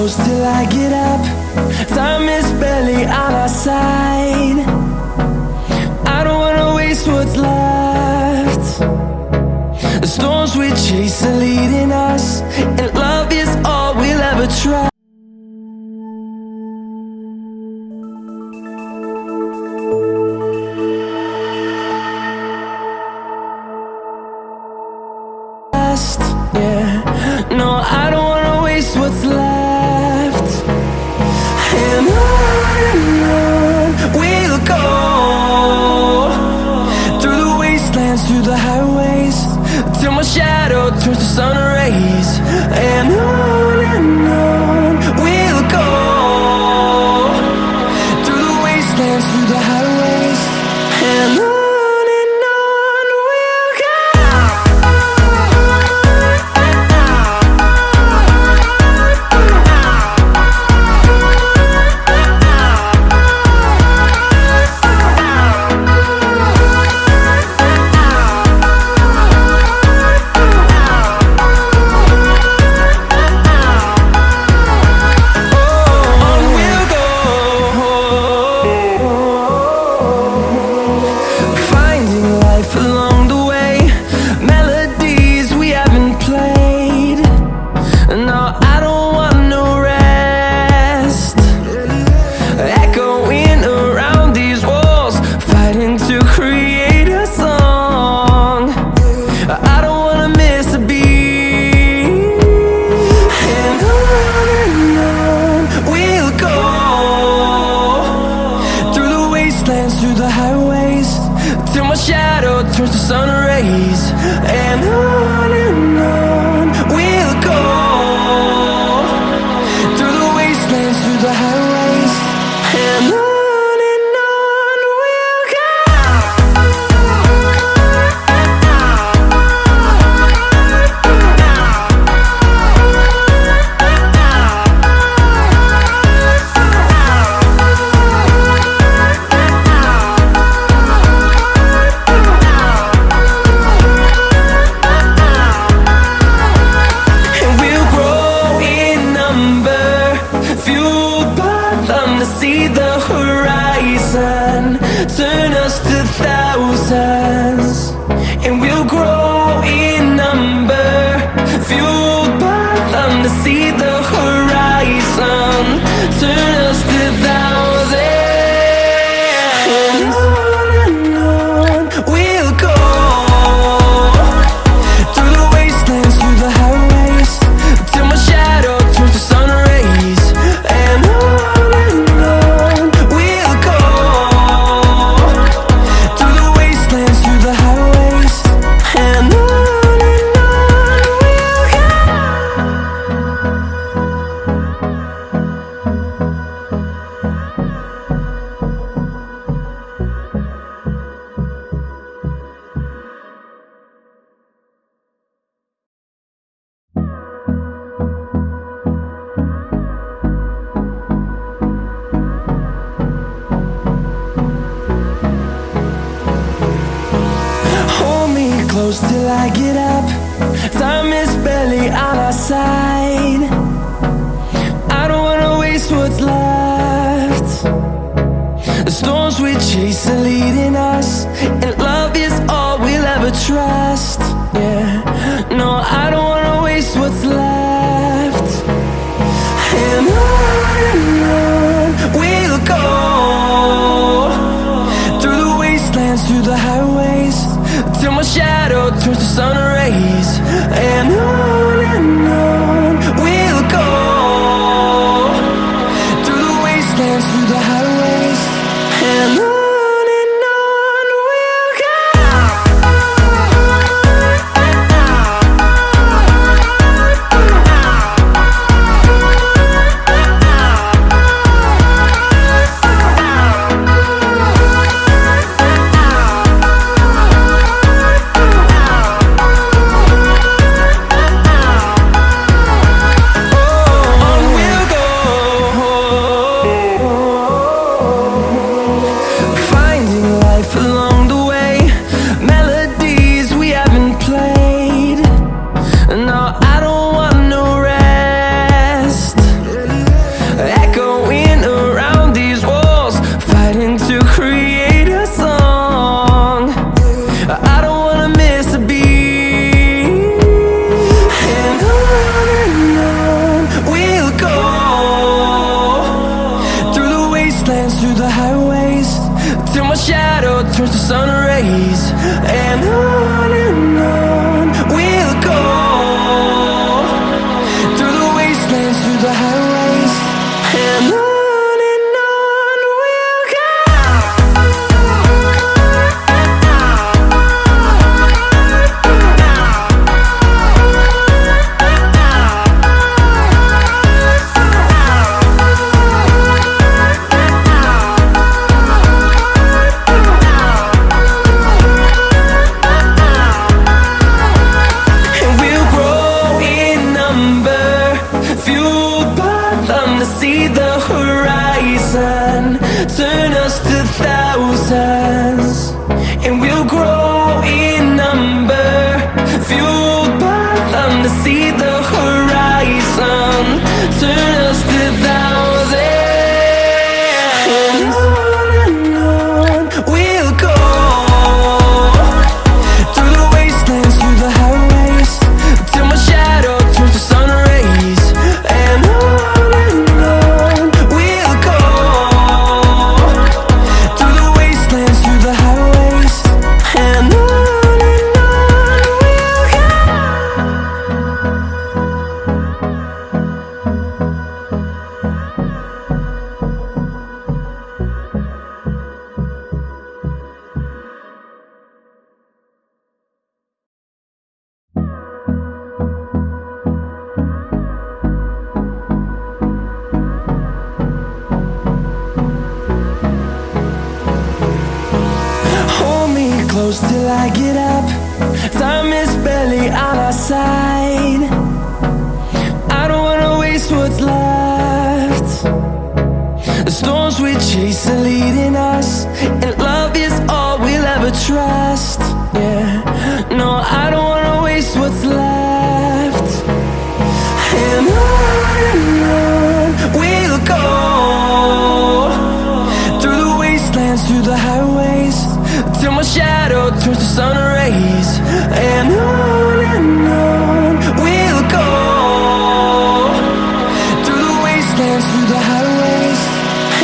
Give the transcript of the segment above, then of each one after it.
close till I get up. Time is barely on our side. I don't wanna waste what's left. The storms we chase are leading us, and love is all we'll ever try. Yeah, no, I don't wanna waste what's left. And on we'll go, through the wastelands, through the highways, till my shadow turns to sun rays. And on we'll go, through the wastelands, through the highways, and on. Along the way, melodies we haven't played. No, I don't want no rest. Echoing around these walls, fighting to create a song. I don't wanna miss a beat. And on we'll go, through the wastelands, through the highways, till my shadow turns to sun rays. And on we'll go, through the wastelands, through the highways, and on we'll go. See the horizon, turn us to thousands, and we'll grow in number, fueled by them to see the horizon, turn us to thousands. And on we'll go, through the wastelands, through the highways, till my shadow turns to sun rays. And close till I get up. Time is barely on our side. I don't wanna waste what's left. The storms we chase are leading us, and love is all we'll ever trust. Yeah, no, I don't wanna waste what's left. And on we'll go, through the wastelands, through the highways, till my shadow turns to sun rays. And on we'll go, through the wastelands, through the highways, and on we'll go. wastelands, through the highways, till my shadow turns to sun rays. And on we'll go, through the wastelands, through the highways, and on we'll go. See the horizon, turn us to thousands, and we'll grow in number, fueled by them to see the horizon, turn us to thousands. And on we'll go, through the wastelands, through the highways, till my shadow turns to sun rays. And on close till I get up. Time is barely on our side. I don't wanna waste what's left. The storms we chase are leading us, and love is all we'll ever trust. Yeah, no, I don't wanna waste what's left. And on we'll go, through the wastelands, through the highways, till my shadow turns to sun rays. And on we'll go, through the wastelands, through the highways,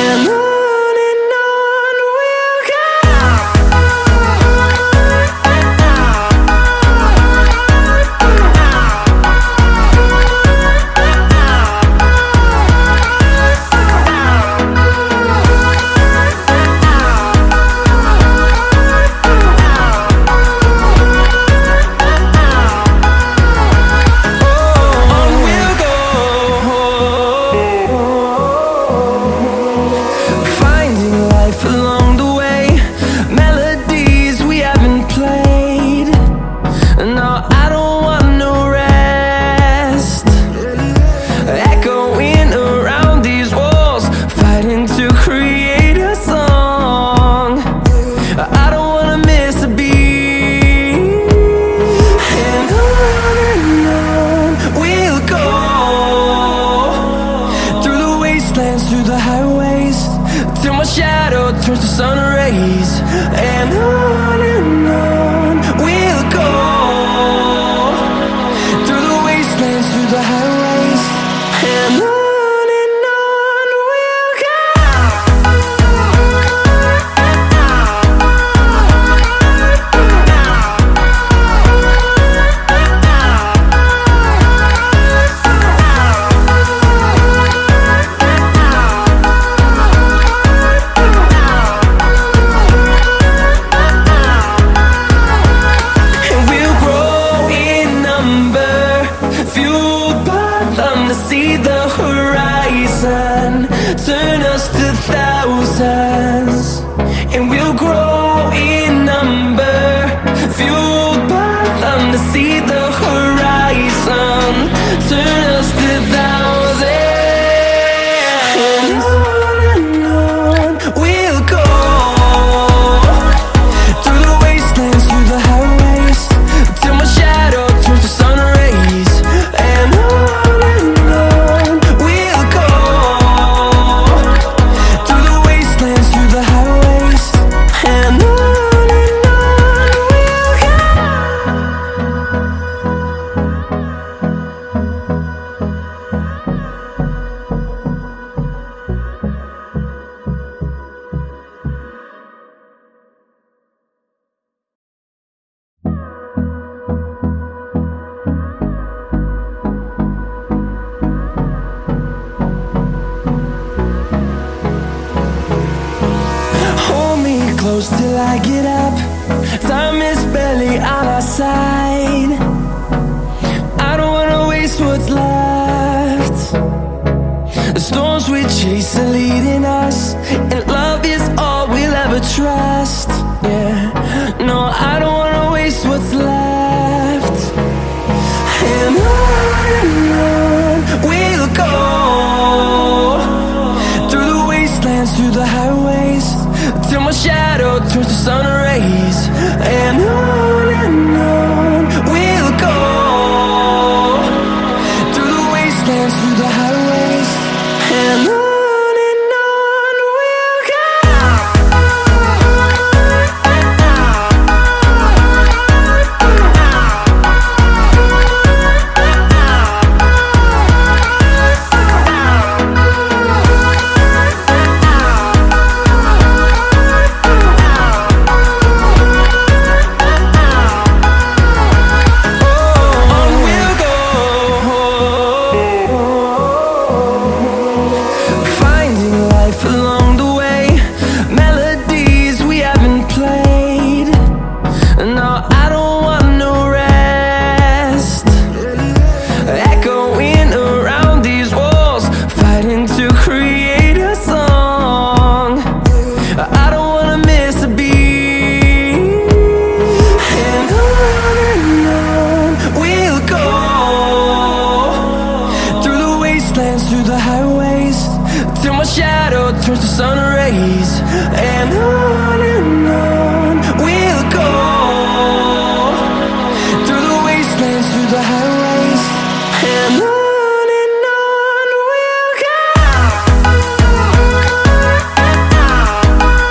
and on we'll go. Along the way, melodies we haven't played. No, I don't want no rest, echoing around these walls, fighting to create a song. I don't wanna miss a beat. And on we'll go, through the wastelands, through the highways, till my shadow turns to sun rays. And on we'll go, through the wastelands, through the highways, and on we'll go. See the horizon, turn us to thousands, and we'll grow in number, fueled by them to see the horizon, turn us to thousands. And on we'll go, through the wastelands, through the highways, till my shadow turns to sun rays. And on and close till I get up. Time is barely on our side. I don't wanna waste what's left. The storms we chase are leading us, and love is all we'll ever trust. Yeah, no, I don't wanna waste what's left. And on we'll go, through the wastelands, through the highways, till my shadow turns to sun rays. And on